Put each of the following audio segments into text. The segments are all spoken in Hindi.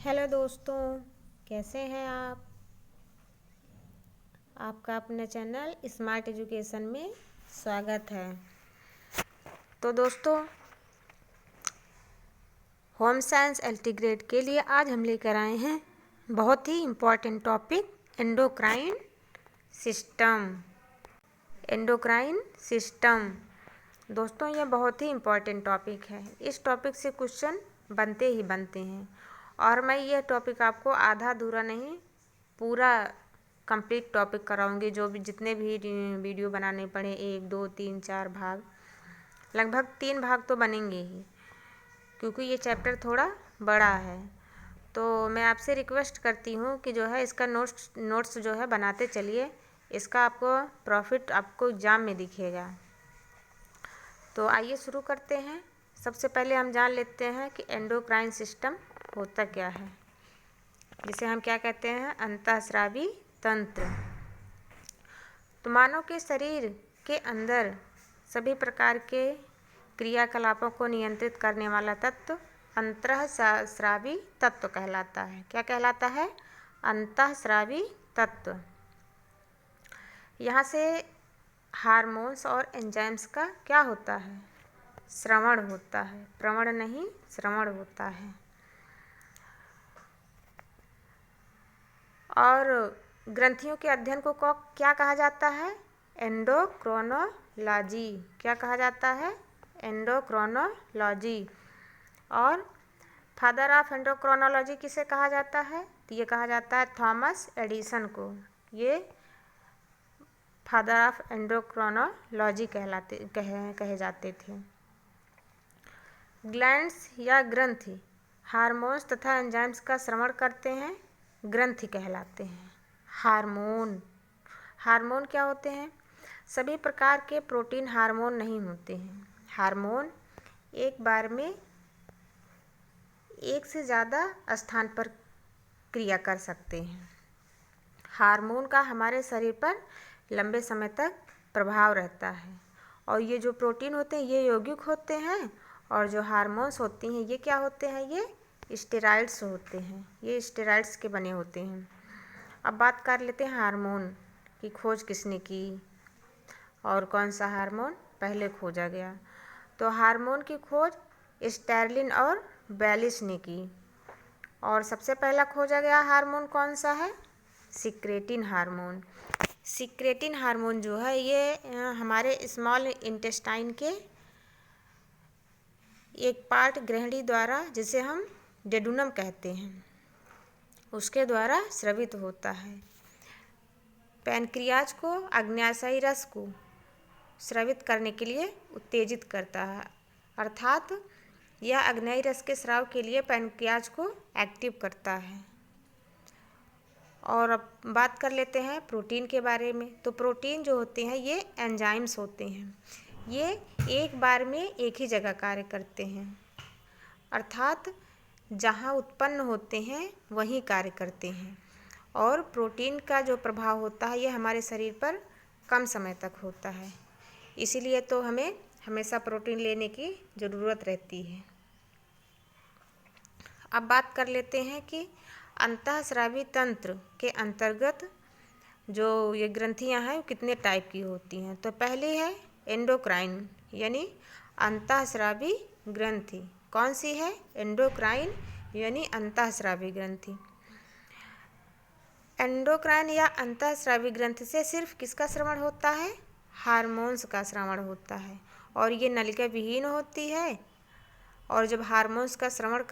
हेलो दोस्तों, कैसे हैं आप। आपका अपने चैनल स्मार्ट एजुकेशन में स्वागत है। तो दोस्तों, होम साइंस एल्टीग्रेड के लिए आज हम लेकर आए हैं बहुत ही important topic endocrine system. Endocrine system दोस्तों, ये बहुत ही इम्पॉर्टेंट टॉपिक है। इस टॉपिक से क्वेश्चन बनते ही बनते हैं और मैं यह टॉपिक आपको आधा अधूरा नहीं, पूरा कंप्लीट टॉपिक कराऊंगी। जो भी जितने भी वीडियो बनाने पड़े, 1 2 3 4 भाग, लगभग 3 भाग तो बनेंगे ही, क्योंकि ये चैप्टर थोड़ा बड़ा है। तो मैं आपसे रिक्वेस्ट करती हूँ कि जो है इसका नोट्स जो है बनाते चलिए। इसका आपको प्रॉफिट आपको एग्ज़ाम में दिखेगा। तो आइए शुरू करते हैं। सबसे पहले हम जान लेते हैं कि एंडोक्राइन सिस्टम होता क्या है, जिसे हम क्या कहते हैं, अंतःस्रावी तंत्र। तो मानव के शरीर के अंदर सभी प्रकार के क्रियाकलापों को नियंत्रित करने वाला तत्व अंतःस्रावी तत्व कहलाता है। क्या कहलाता है? अंतःस्रावी तत्व। यहाँ से हार्मोन्स और एंजाइम्स का क्या होता है? श्रवण होता है, प्रवण नहीं, श्रवण होता है। और ग्रंथियों के अध्ययन को क्या कहा जाता है? एंडोक्रोनोलॉजी। क्या कहा जाता है? एंडोक्रोनोलॉजी। और फादर ऑफ एंडोक्रोनोलॉजी किसे कहा जाता है? तो ये कहा जाता है थॉमस एडिसन को। ये फादर ऑफ एंडोक्रोनोलॉजी कहे जाते थे। ग्लैंड्स या ग्रंथि हार्मोन्स तथा एंजाइम्स का श्रवण करते हैं, ग्रंथि कहलाते हैं। हार्मोन क्या होते हैं? सभी प्रकार के प्रोटीन हार्मोन नहीं होते हैं। हार्मोन एक बार में एक से ज़्यादा स्थान पर क्रिया कर सकते हैं। हार्मोन का हमारे शरीर पर लंबे समय तक प्रभाव रहता है। और ये जो प्रोटीन होते हैं ये यौगिक होते हैं, और जो हार्मोन्स होती हैं ये क्या होते हैं? ये स्टेरॉइड्स होते हैं। ये स्टेरॉइड्स के बने होते हैं। अब बात कर लेते हैं हार्मोन की खोज किसने की और कौन सा हार्मोन पहले खोजा गया। तो हार्मोन की खोज स्टेरलिन और बैलिस ने की। और सबसे पहला खोजा गया हार्मोन कौन सा है? Secretin hormone. सिक्रेटिन हार्मोन जो है ये हमारे स्मॉल इंटेस्टाइन के एक पार्ट ग्रहणी द्वारा, जिसे हम डेडुनम कहते हैं, उसके द्वारा स्रावित होता है। पैनक्रियाज को अग्न्याशयी रस को स्रावित करने के लिए उत्तेजित करता है, अर्थात यह अग्न्यायी रस के स्राव के लिए पैनक्रियाज को एक्टिव करता है। और अब बात कर लेते हैं प्रोटीन के बारे में। तो प्रोटीन जो होते हैं ये एंजाइम्स होते हैं। ये एक बार में एक ही जगह कार्य करते हैं, अर्थात जहाँ उत्पन्न होते हैं वहीं कार्य करते हैं। और प्रोटीन का जो प्रभाव होता है ये हमारे शरीर पर कम समय तक होता है, इसीलिए तो हमें हमेशा प्रोटीन लेने की ज़रूरत रहती है। अब बात कर लेते हैं कि अंतःस्रावी तंत्र के अंतर्गत जो ये ग्रंथियां हैं वो कितने टाइप की होती हैं। तो पहली है एंडोक्राइन, यानी अंतःस्रावी ग्रंथि। कौन सी है? एंडोक्राइन यानी अंतःस्रावी ग्रंथि। एंडोक्राइन या अंतःस्रावी ग्रंथि से सिर्फ किसका श्रवण होता है? हार्मोन्स का श्रवण होता है। और ये नलिका विहीन होती है। और जब हार्मोन्स का श्रवण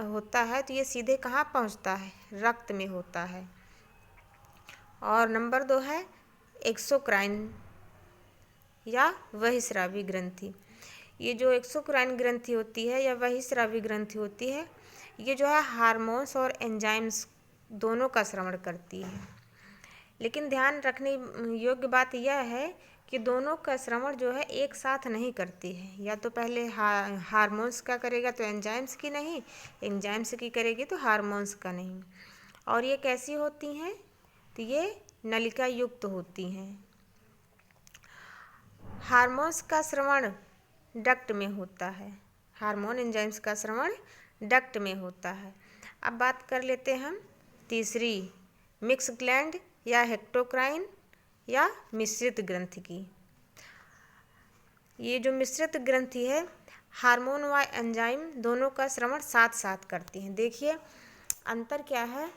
होता है तो ये सीधे कहाँ पहुँचता है? रक्त में होता है। और नंबर 2 है एक्सोक्राइन या बहिस्रावी ग्रंथि। ये जो एक्सोक्राइन ग्रंथि होती है या बहिस्रावी ग्रंथि होती है, ये जो है हार्मोन्स और एंजाइम्स दोनों का श्रवण करती है। लेकिन ध्यान रखने योग्य बात यह है कि दोनों का श्रवण जो है एक साथ नहीं करती है। या तो पहले हार्मोन्स का करेगा तो एंजाइम्स की नहीं, एंजाइम्स की करेगी तो हार्मोन्स का नहीं। और ये कैसी होती हैं? तो ये नलिका युक्त होती हैं। हार्मोन्स का श्रवण डक्ट में होता है। हार्मोन एंजाइम्स का श्रवण डक्ट में होता है। अब बात कर लेते हैं हम तीसरी, मिक्स ग्लैंड या हेक्टोक्राइन या मिश्रित ग्रंथि की। ये जो मिश्रित ग्रंथि है, हार्मोन व एंजाइम दोनों का श्रवण साथ साथ करती हैं। देखिए अंतर क्या है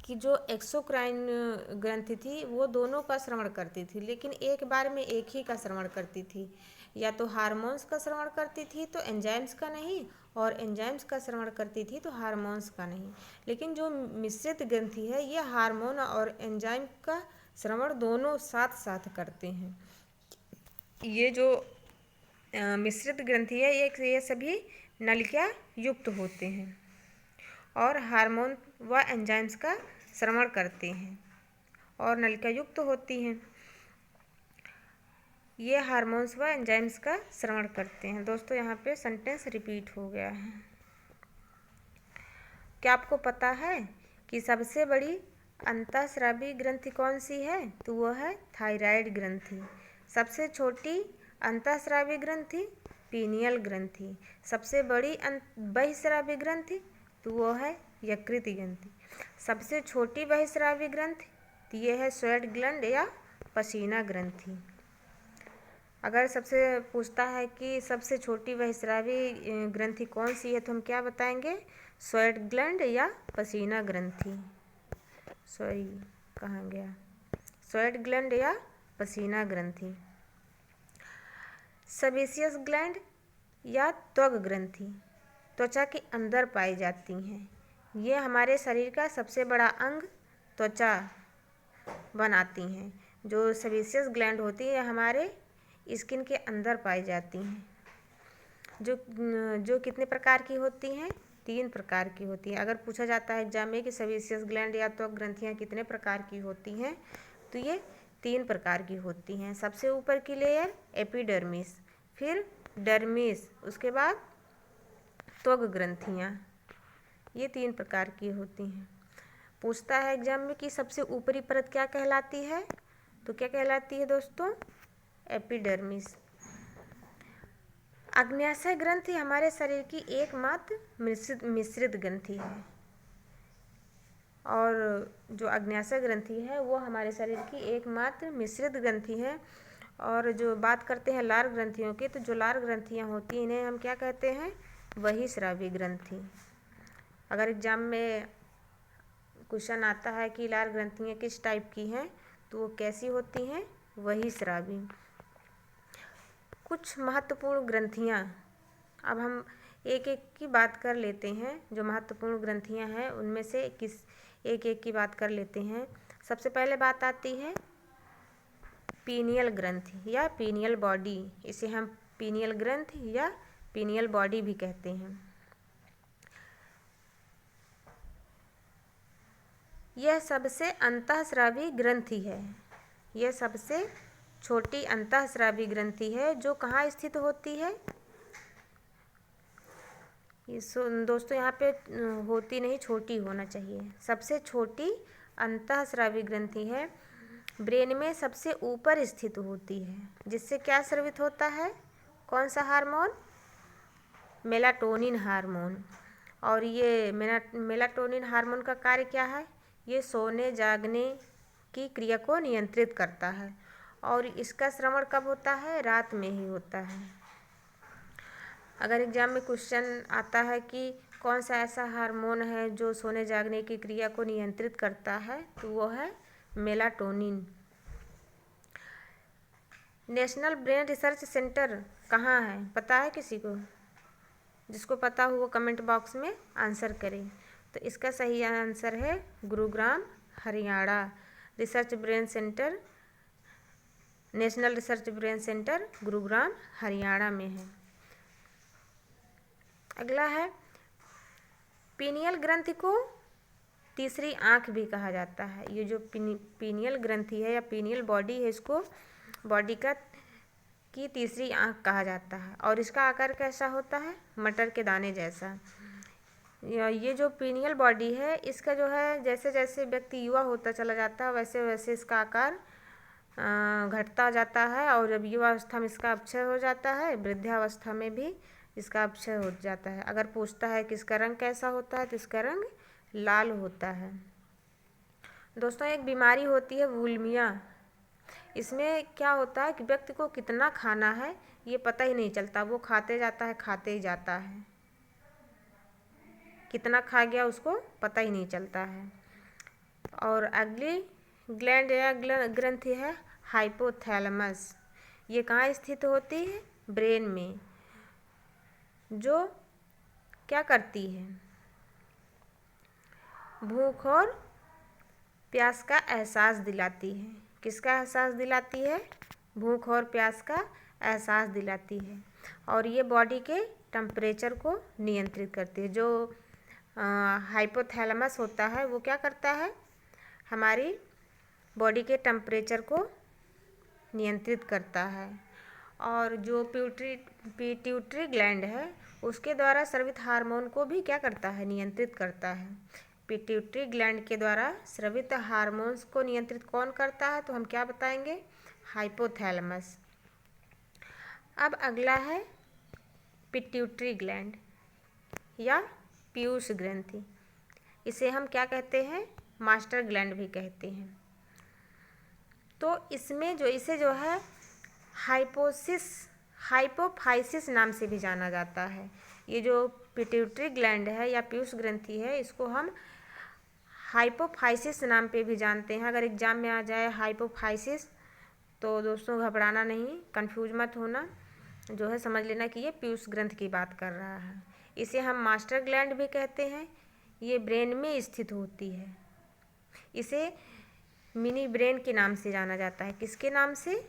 कि जो एक्सोक्राइन ग्रंथि थी वो दोनों का श्रवण करती थी, लेकिन एक बार में एक ही का श्रवण करती थी। या तो हार्मोन्स का श्रवण करती थी तो एंजाइम्स का नहीं, और एंजाइम्स का श्रवण करती थी तो हार्मोन्स का नहीं। लेकिन जो मिश्रित ग्रंथि है ये हार्मोन और एंजाइम का श्रवण दोनों साथ साथ करते हैं। ये जो मिश्रित ग्रंथि है ये सभी नलिका युक्त होते हैं और हार्मोन व एंजाइम्स का श्रवण करते हैं और नलिका युक्त होती हैं। ये हार्मोन्स व एंजाइम्स का श्रवण करते हैं। दोस्तों यहाँ पे सेंटेंस रिपीट हो गया है। क्या आपको पता है कि सबसे बड़ी अंतःस्रावी ग्रंथि कौन सी है? तो वो है थायराइड ग्रंथि। सबसे छोटी अंतःस्रावी ग्रंथि पीनियल ग्रंथि। सबसे बड़ी बहिस्रावी ग्रंथि तो वो है यकृत ग्रंथि। सबसे छोटी बहिस्रावी ग्रंथि तो ये है स्वेट ग्लैंड या पसीना ग्रंथि। अगर सबसे पूछता है कि सबसे छोटी बहिस्रावी ग्रंथि कौन सी है तो हम क्या बताएंगे? स्वेट ग्लैंड या पसीना ग्रंथि। सॉरी, कहाँ गया? स्वेट ग्लैंड या पसीना ग्रंथि। सेबेसियस ग्लैंड या त्वग ग्रंथि त्वचा के अंदर पाई जाती हैं। ये हमारे शरीर का सबसे बड़ा अंग त्वचा बनाती हैं। जो सेबेसियस ग्लैंड होती है हमारे स्किन के अंदर पाई जाती हैं। जो कितने प्रकार की होती हैं? 3 प्रकार की होती हैं। अगर पूछा जाता है एग्जाम में कि सेबेसियस ग्लैंड या त्वक ग्रंथियाँ कितने प्रकार की होती हैं तो ये 3 प्रकार की होती हैं। सबसे ऊपर की लेयर एपिडर्मिस, फिर डर्मिस, उसके बाद त्वक ग्रंथियाँ। ये 3 प्रकार की होती हैं। पूछता है एग्जाम में कि सबसे ऊपरी परत क्या कहलाती है? तो क्या कहलाती है दोस्तों? एपिडर्मिस। अग्न्याशय ग्रंथि हमारे शरीर की एकमात्र मिश्रित ग्रंथि है। और जो अग्न्याशय ग्रंथि है वो हमारे शरीर की एकमात्र मिश्रित ग्रंथि है। और जो बात करते हैं लार ग्रंथियों की, तो जो लार ग्रंथियाँ होती हैं इन्हें हम क्या कहते हैं? बहिस्रावी ग्रंथि। अगर एग्जाम में क्वेश्चन आता है कि लार ग्रंथियाँ किस टाइप की हैं तो वो कैसी होती हैं? बहिस्रावी। कुछ महत्वपूर्ण ग्रंथियाँ, अब हम एक एक की बात कर लेते हैं। जो महत्वपूर्ण ग्रंथियाँ हैं उनमें से एक एक की बात कर लेते हैं। सबसे पहले बात आती है पीनियल ग्रंथि या पीनियल बॉडी। इसे हम पीनियल ग्रंथि या पीनियल बॉडी भी कहते हैं। यह सबसे अंतःस्रावी ग्रंथि है। यह सबसे छोटी अंतःस्रावी ग्रंथि है जो कहाँ स्थित होती है? दोस्तों यहाँ पे होती नहीं, छोटी होना चाहिए। सबसे छोटी अंतःस्रावी ग्रंथि है, ब्रेन में सबसे ऊपर स्थित होती है। जिससे क्या स्रावित होता है? कौन सा हार्मोन? Melatonin hormone. और ये मेलाटोनिन हार्मोन का कार्य क्या है? ये सोने जागने की क्रिया को नियंत्रित करता है और इसका श्रवण कब होता है? रात में ही होता है। अगर एग्जाम में क्वेश्चन आता है कि कौन सा ऐसा हार्मोन है जो सोने जागने की क्रिया को नियंत्रित करता है तो वो है melatonin. National brain research centre कहाँ है? पता है किसी को? जिसको पता हो वो कमेंट बॉक्स में आंसर करें। तो इसका सही आंसर है Gurugram, Haryana. Research brain centre, national research brain centre Gurugram, Haryana में है। अगला है पीनियल ग्रंथि को तीसरी आँख भी कहा जाता है। ये जो पीनियल ग्रंथि है या पीनियल बॉडी है, इसको बॉडी की तीसरी आँख कहा जाता है। और इसका आकार कैसा होता है? मटर के दाने जैसा। ये जो पीनियल बॉडी है इसका जो है जैसे जैसे व्यक्ति युवा होता चला जाता है वैसे वैसे इसका आकार घटता जाता है। और जब युवावस्था में इसका अपक्षय हो जाता है, वृद्धावस्था में भी इसका अक्षय हो जाता है। अगर पूछता है कि इसका रंग कैसा होता है तो इसका रंग लाल होता है। दोस्तों, एक बीमारी होती है वुलिमिया। इसमें क्या होता है कि व्यक्ति को कितना खाना है ये पता ही नहीं चलता, वो खाते जाता है, खाते ही जाता है, कितना खा गया उसको पता ही नहीं चलता है। और अगली ग्लैंड या ग्रंथि है हाइपोथैलेमस। ये कहाँ स्थित होती है? ब्रेन में, जो क्या करती है? भूख और प्यास का एहसास दिलाती है। किसका एहसास दिलाती है? भूख और प्यास का एहसास दिलाती है। और ये बॉडी के टेम्परेचर को नियंत्रित करती है। जो हाइपोथैलेमस होता है वो क्या करता है? हमारी बॉडी के टेम्परेचर को नियंत्रित करता है। और जो पिट्यूटरी ग्लैंड है उसके द्वारा स्रावित हार्मोन को भी क्या करता है? नियंत्रित करता है। पिट्यूटरी ग्लैंड के द्वारा स्रावित हार्मोन्स को नियंत्रित कौन करता है? तो हम क्या बताएंगे? हाइपोथैलेमस। अब अगला है पिट्यूटरी ग्लैंड या पीयूष ग्रंथि। इसे हम क्या कहते हैं? मास्टर ग्लैंड भी कहते हैं। तो इसमें इसे जो है हाइपोफाइसिस नाम से भी जाना जाता है। ये जो पिट्यूटरी ग्लैंड है या पीयूष ग्रंथि है इसको हम हाइपोफाइसिस नाम पे भी जानते हैं। अगर एग्जाम में आ जाए हाइपोफाइसिस तो दोस्तों घबराना नहीं, कंफ्यूज मत होना, जो है समझ लेना कि ये पीयूष ग्रंथि की बात कर रहा है। इसे हम मास्टर ग्लैंड भी कहते हैं। ये ब्रेन में स्थित होती है। इसे मिनी ब्रेन के नाम से जाना जाता है। किसके नाम से?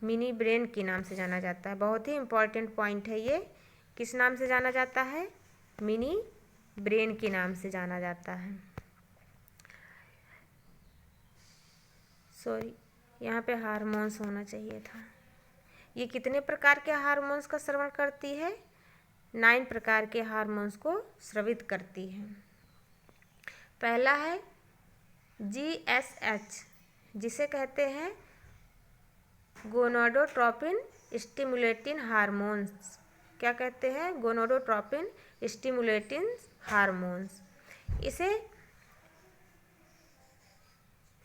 मिनी ब्रेन के नाम से जाना जाता है। बहुत ही इम्पॉर्टेंट पॉइंट है ये। किस नाम से जाना जाता है? मिनी ब्रेन के नाम से जाना जाता है। सॉरी, यहाँ पे हार्मोन्स होना चाहिए था। ये कितने प्रकार के हार्मोन्स का स्रावन करती है? 9 प्रकार के हार्मोन्स को स्रावित करती है। पहला है GSH, जिसे कहते हैं गोनाडोट्रोपिन स्टिमुलेटिंग हार्मोन्स। क्या कहते हैं? Gonadotropin stimulating hormones. इसे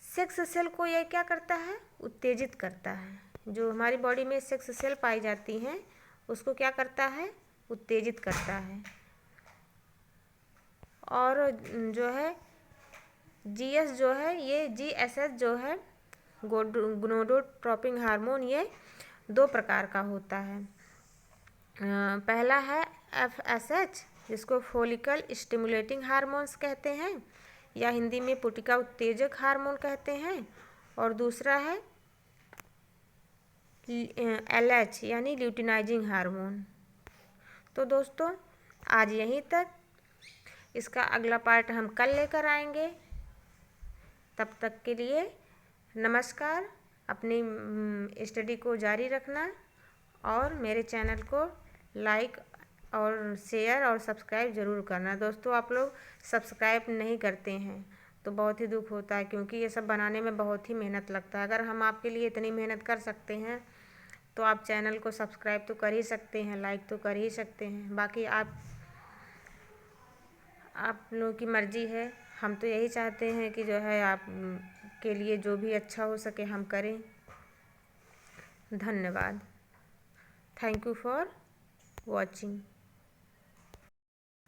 सेक्स सेल को यह क्या करता है? उत्तेजित करता है। जो हमारी बॉडी में सेक्स सेल पाई जाती हैं उसको क्या करता है? उत्तेजित करता है। और जो है GS जो है ये GSH जो है गोनाडोट्रोपिन हार्मोन, ये 2 प्रकार का होता है। पहला है FSH, जिसको फोलिकल स्टिमुलेटिंग हार्मोन्स कहते हैं या हिंदी में पुटिका उत्तेजक हार्मोन कहते हैं। और दूसरा है LH यानी ल्यूटिनाइजिंग हार्मोन। तो दोस्तों आज यहीं तक। इसका अगला पार्ट हम कल लेकर आएंगे। तब तक के लिए नमस्कार। अपनी स्टडी को जारी रखना और मेरे चैनल को लाइक और शेयर और सब्सक्राइब ज़रूर करना। दोस्तों, आप लोग सब्सक्राइब नहीं करते हैं तो बहुत ही दुख होता है, क्योंकि ये सब बनाने में बहुत ही मेहनत लगता है। अगर हम आपके लिए इतनी मेहनत कर सकते हैं तो आप चैनल को सब्सक्राइब तो कर ही सकते हैं, लाइक तो कर ही सकते हैं। बाकी आप लोगों की मर्ज़ी है। हम तो यही चाहते हैं कि जो है आप के लिए जो भी अच्छा हो सके हम करें। धन्यवाद। Thank you for watching.